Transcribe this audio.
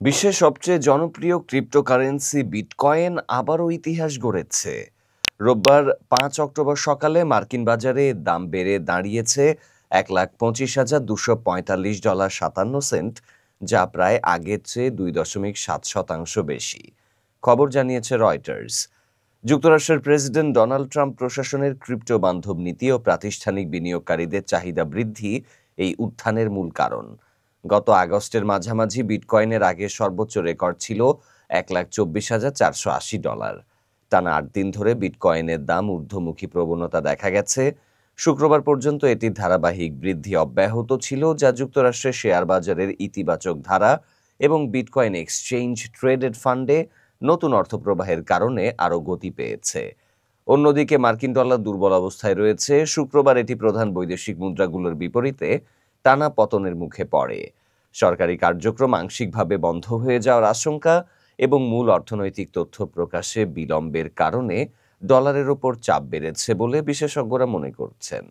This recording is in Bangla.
বিশ্বের সবচেয়ে জনপ্রিয় ক্রিপ্টোকারেন্সি বিটকয়েন আবারও ইতিহাস গড়েছে। রোববার 5 অক্টোবর সকালে মার্কিন বাজারে দাম বেড়ে দাঁড়িয়েছে $1,25,245.57, যা প্রায় আগের চেয়ে 2.7% বেশি। খবর জানিয়েছে রয়টার্স। যুক্তরাষ্ট্রের প্রেসিডেন্ট ডোনাল্ড ট্রাম্প প্রশাসনের ক্রিপ্টো বান্ধব নীতি ও প্রাতিষ্ঠানিক বিনিয়োগকারীদের চাহিদা বৃদ্ধি এই উত্থানের মূল কারণ। গত আগস্টের মাঝামাঝি বিটকয়েনের আগের সর্বোচ্চ রেকর্ড ছিল $1,24,480। টানা 8 দিন ধরে বিটকয়েনের দাম ঊর্ধ্বমুখী প্রবণতা দেখা গেছে। শুক্রবার পর্যন্ত এটির ধারাবাহিক বৃদ্ধি অব্যাহত ছিল, যা যুক্তরাষ্ট্রের শেয়ার বাজারের ইতিবাচক ধারা এবং বিটকয়েন এক্সচেঞ্জ ট্রেডেড ফান্ডে নতুন অর্থপ্রবাহের কারণে আরও গতি পেয়েছে। অন্যদিকে মার্কিন ডলার দুর্বল অবস্থায় রয়েছে। শুক্রবার এটি প্রধান বৈদেশিক মুদ্রাগুলোর বিপরীতে টানা পতনের মুখে পড়ে। সরকারি কার্যক্রম আংশিকভাবে বন্ধ হয়ে যাওয়ার আশঙ্কা এবং মূল অর্থনৈতিক তথ্য প্রকাশে বিলম্বের কারণে ডলারের ওপর চাপ বেড়েছে বলে বিশেষজ্ঞরা মনে করছেন।